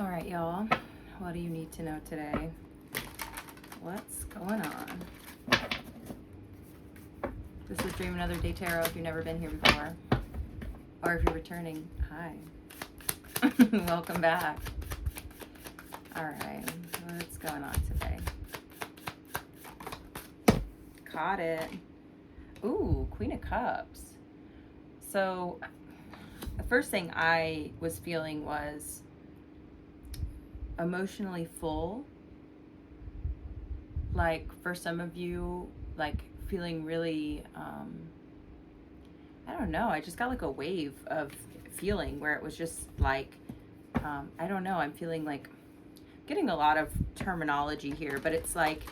All right, y'all. What do you need to know today? What's going on? This is Dream Another Day Tarot if you've never been here before. Or if you're returning, hi. Welcome back. All right, what's going on today? Caught it. Ooh, Queen of Cups. So the first thing I was feeling was emotionally full. Like for some of you, like feeling really, I don't know, I just got like a wave of feeling where it was just like, I don't know, I'm feeling like, getting a lot of terminology here, but it's like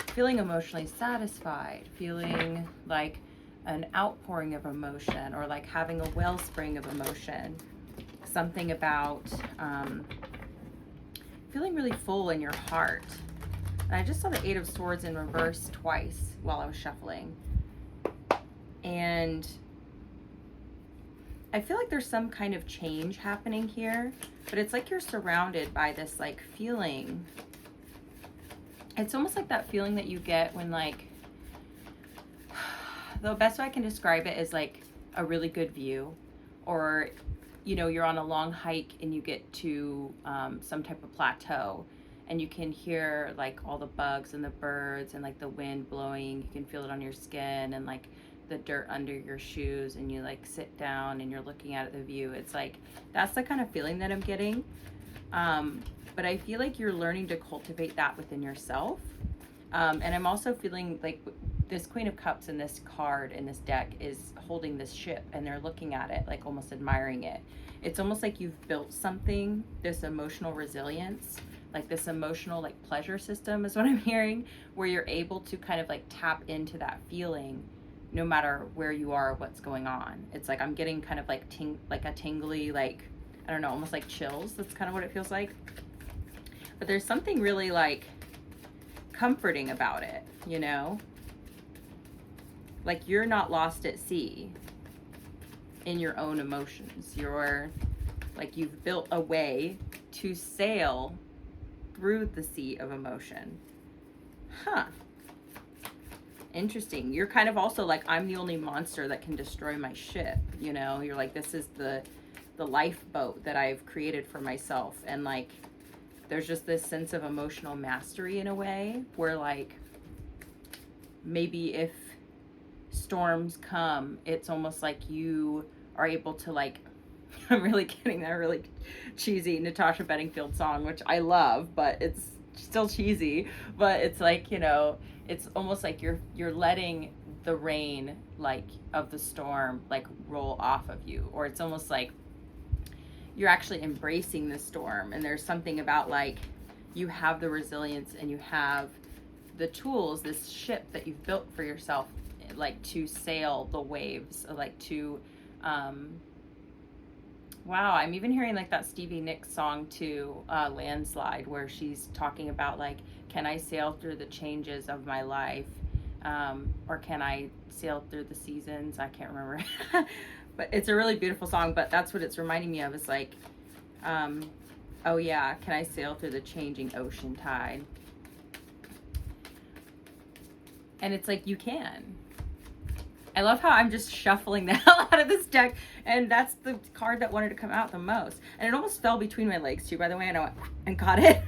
feeling emotionally satisfied, feeling like an outpouring of emotion, or like having a wellspring of emotion. Something about feeling really full in your heart. And I just saw the Eight of Swords in reverse twice while I was shuffling. And I feel like there's some kind of change happening here, but it's like you're surrounded by this like feeling. It's almost like that feeling that you get when like, the best way I can describe it is like a really good view, or you know, you're on a long hike and you get to some type of plateau and you can hear like all the bugs and the birds and like the wind blowing. You can feel it on your skin and like the dirt under your shoes, and you like sit down and you're looking at the view. It's like, that's the kind of feeling that I'm getting. But I feel like you're learning to cultivate that within yourself. And I'm also feeling like this Queen of Cups in this card in this deck is holding this ship, and they're looking at it like almost admiring it. It's almost like you've built something, this emotional resilience, like this emotional like pleasure system is what I'm hearing, where you're able to kind of like tap into that feeling no matter where you are, what's going on. It's like I'm getting kind of like like a tingly, like, I don't know, almost like chills. That's kind of what it feels like. But there's something really like comforting about it, you know? Like you're not lost at sea in your own emotions. You're like, you've built a way to sail through the sea of emotion. Huh. Interesting. You're kind of also like, I'm the only monster that can destroy my ship, you know? You're like, this is the lifeboat that I've created for myself. And like, there's just this sense of emotional mastery in a way where like, maybe if storms come, it's almost like you are able to like, I'm really getting that really cheesy Natasha Bedingfield song, which I love, but it's still cheesy. But it's like, you know, it's almost like you're letting the rain like of the storm like roll off of you, or it's almost like you're actually embracing the storm. And there's something about like, you have the resilience and you have the tools, this ship that you've built for yourself, like to sail the waves, like to wow, I'm even hearing like that Stevie Nicks song too, Landslide, where she's talking about like, can I sail through the changes of my life, or can I sail through the seasons? I can't remember. But it's a really beautiful song. But that's what it's reminding me of, is like, oh yeah, can I sail through the changing ocean tide? And it's like, you can. I love how I'm just shuffling the hell out of this deck, and that's the card that wanted to come out the most. And it almost fell between my legs too, by the way, and I went and caught it.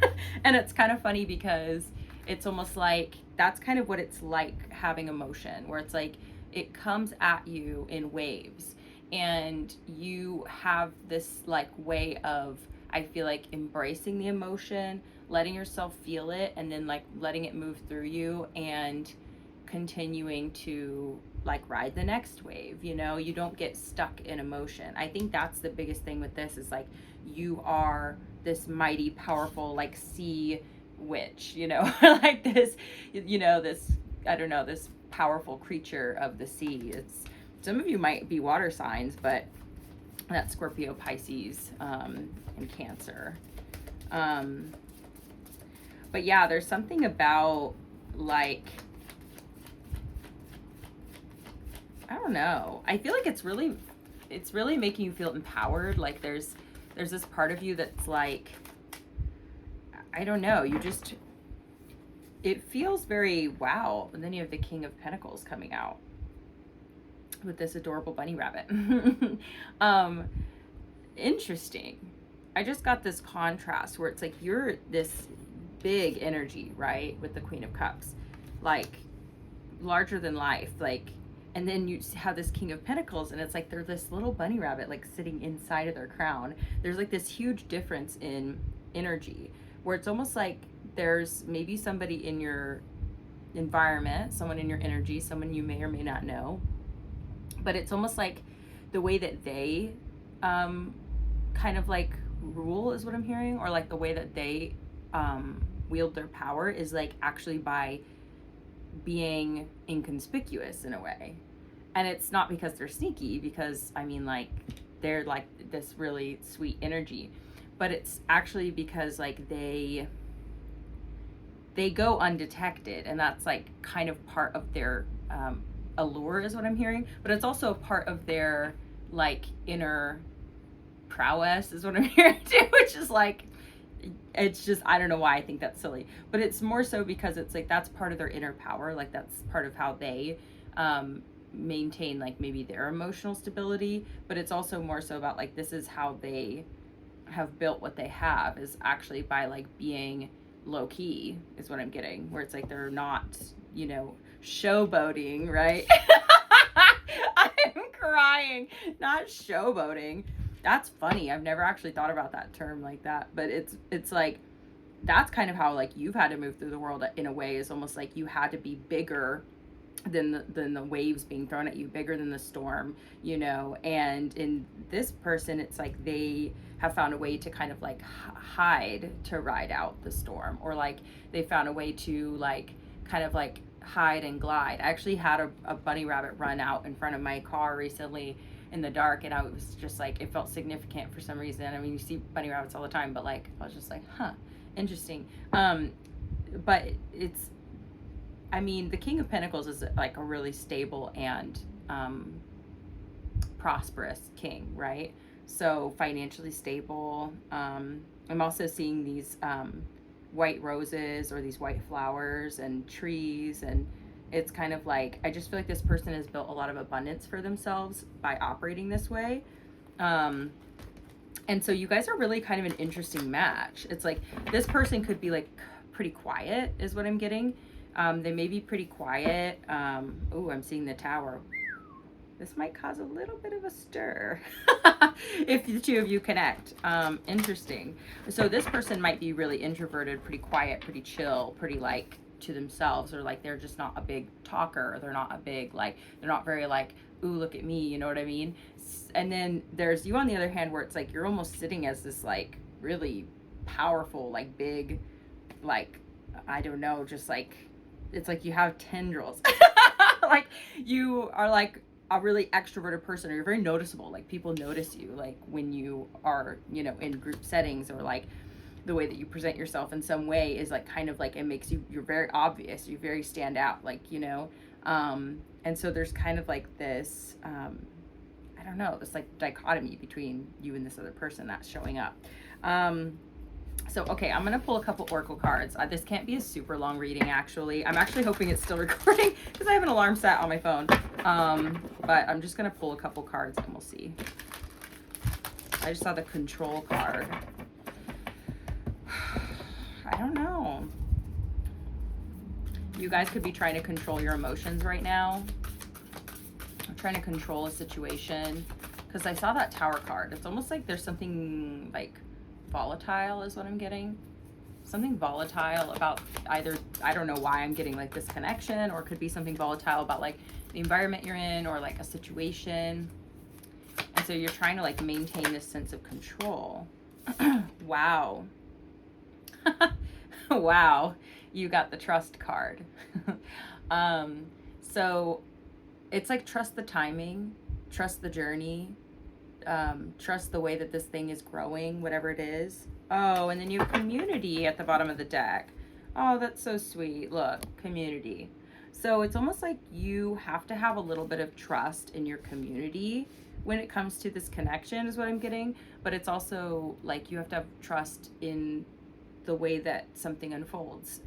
And it's kind of funny because it's almost like that's kind of what it's like having emotion, where it's like it comes at you in waves, and you have this like way of, I feel like, embracing the emotion, letting yourself feel it, and then like letting it move through you and continuing to like ride the next wave. You know, you don't get stuck in emotion. I think that's the biggest thing with this, is like, you are this mighty, powerful, like sea witch, you know, like this, you know, this, I don't know, this powerful creature of the sea. It's, some of you might be water signs, but that's Scorpio, Pisces, and Cancer. But yeah, there's something about like, I don't know. I feel like it's really making you feel empowered. Like there's this part of you that's like, I don't know, it feels very wow. And then you have the King of Pentacles coming out with this adorable bunny rabbit. Interesting. I just got this contrast where it's like you're this big energy, right, with the Queen of Cups, like larger than life, like, and then you have this King of Pentacles, and it's like they're this little bunny rabbit like sitting inside of their crown. There's like this huge difference in energy where it's almost like there's maybe somebody in your environment, someone in your energy, someone you may or may not know, but it's almost like the way that they kind of like rule is what I'm hearing, or like the way that they wield their power is like actually by being inconspicuous in a way. And it's not because they're sneaky, because I mean, like, they're like this really sweet energy, but it's actually because like they go undetected, and that's like kind of part of their allure is what I'm hearing, but it's also a part of their like inner prowess is what I'm hearing too, which is like, it's just, I don't know why I think that's silly, but it's more so because it's like that's part of their inner power, like that's part of how they maintain like maybe their emotional stability, but it's also more so about like this is how they have built what they have, is actually by like being low key is what I'm getting, where it's like they're not, you know, showboating, right? I'm crying, not showboating. That's funny. I've never actually thought about that term like that, but it's like that's kind of how like you've had to move through the world in a way, is almost like you had to be bigger than the waves being thrown at you, bigger than the storm, you know. And in this person, it's like they have found a way to kind of like hide to ride out the storm, or like they found a way to like kind of like hide and glide. I actually had a bunny rabbit run out in front of my car recently in the dark, and I was just like, it felt significant for some reason. I mean, you see bunny rabbits all the time, but like I was just like, huh, interesting. But it's, I mean, the King of Pentacles is like a really stable and prosperous king, right? So financially stable. I'm also seeing these white roses or these white flowers and trees, and it's kind of like, I just feel like this person has built a lot of abundance for themselves by operating this way. And so you guys are really kind of an interesting match. It's like this person could be like pretty quiet is what I'm getting. They may be pretty quiet. Oh, I'm seeing the Tower. This might cause a little bit of a stir if the two of you connect. Interesting. So this person might be really introverted, pretty quiet, pretty chill, pretty like to themselves, or like they're just not a big talker, or they're not a big like, they're not very like, ooh, look at me, you know what I mean? And then there's you on the other hand, where it's like you're almost sitting as this like really powerful, like big, like, I don't know, just like, it's like you have tendrils. Like you are like a really extroverted person, or you're very noticeable, like people notice you like when you are, you know, in group settings, or like the way that you present yourself in some way is like kind of like, it makes you, you're very obvious, you very stand out, like, you know. And so there's kind of like this I don't know, this like dichotomy between you and this other person that's showing up. So, okay, I'm going to pull a couple oracle cards. This can't be a super long reading, actually. I'm actually hoping it's still recording because I have an alarm set on my phone. But I'm just going to pull a couple cards and we'll see. I just saw the Control card. I don't know. You guys could be trying to control your emotions right now. I'm trying to control a situation because I saw that Tower card. It's almost like there's something like volatile is what I'm getting. Something volatile about either, I don't know why I'm getting like this connection, or it could be something volatile about like the environment you're in, or like a situation. And so you're trying to like maintain this sense of control. Wow. Wow. You got the Trust card. So it's like, trust the timing, trust the journey, trust the way that this thing is growing, whatever it is. Oh, and then you have community at the bottom of the deck. Oh, that's so sweet. Look, community. So it's almost like you have to have a little bit of trust in your community when it comes to this connection is what I'm getting. But it's also like you have to have trust in the way that something unfolds.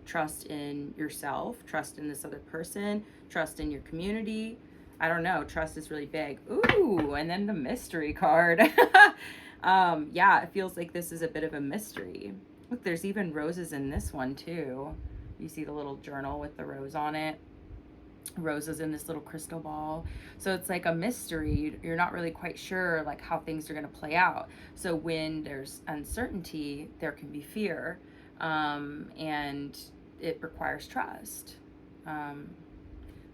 Trust in yourself, trust in this other person, trust in your community. I don't know. Trust is really big. Ooh, and then the mystery card. Yeah, it feels like this is a bit of a mystery. Look, there's even roses in this one too. You see the little journal with the rose on it. Roses in this little crystal ball. So it's like a mystery. You're not really quite sure like how things are going to play out. So when there's uncertainty, there can be fear, and it requires trust.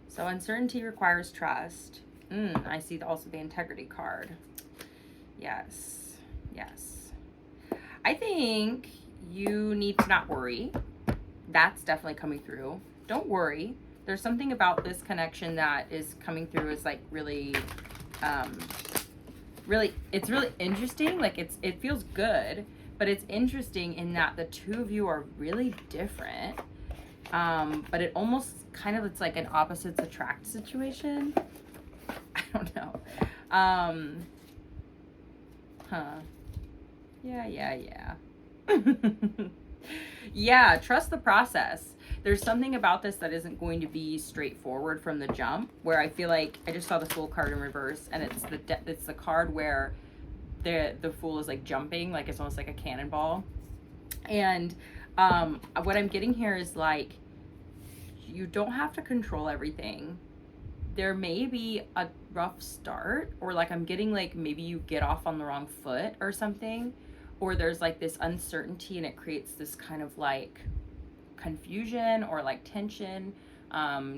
So uncertainty requires trust. I see also the integrity card. Yes, yes. I think you need to not worry. That's definitely coming through. Don't worry. There's something about this connection that is coming through is like really, it's really interesting. Like it feels good, but it's interesting in that the two of you are really different. But it almost kind of, it's like an opposites attract situation. I don't know. Yeah. Yeah, trust the process. There's something about this that isn't going to be straightforward from the jump, where I feel like I just saw the Fool card in reverse, and it's the card where the Fool is like jumping, like it's almost like a cannonball. And what I'm getting here is like, you don't have to control everything. There may be a rough start, or like I'm getting like maybe you get off on the wrong foot or something, or there's like this uncertainty and it creates this kind of like confusion or like tension,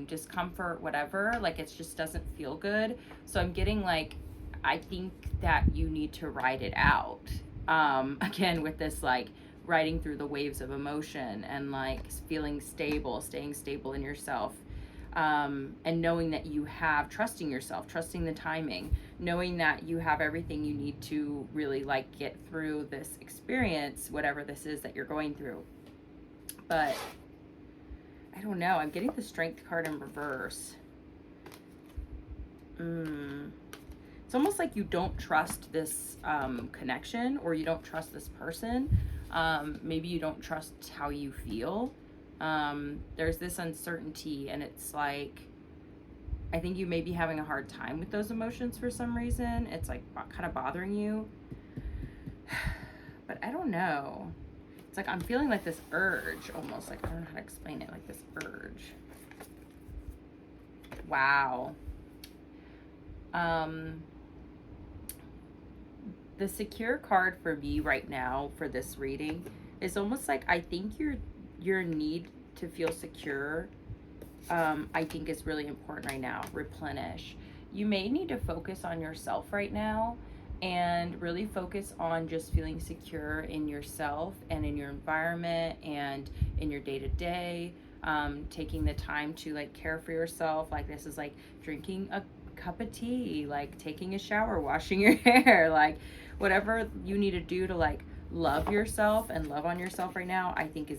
discomfort, whatever. Like it just doesn't feel good. So I'm getting like, I think that you need to ride it out. Again, with this like riding through the waves of emotion and like feeling stable, staying stable in yourself. And knowing that you have, trusting yourself, trusting the timing, knowing that you have everything you need to really like get through this experience, whatever this is that you're going through. But I don't know, I'm getting the Strength card in reverse. It's almost like you don't trust this connection, or you don't trust this person. Maybe you don't trust how you feel. There's this uncertainty, and it's like, I think you may be having a hard time with those emotions for some reason. It's like kind of bothering you, but I don't know. It's like I'm feeling like this urge, almost like, I don't know how to explain it, like this urge. Wow. The Secure card for me right now for this reading is almost like, I think your need to feel secure, I think is really important right now. Replenish. You may need to focus on yourself right now and really focus on just feeling secure in yourself and in your environment and in your day-to-day. Taking the time to like care for yourself. Like this is like drinking a cup of tea, like taking a shower, washing your hair, like whatever you need to do to like love yourself and love on yourself right now, I think is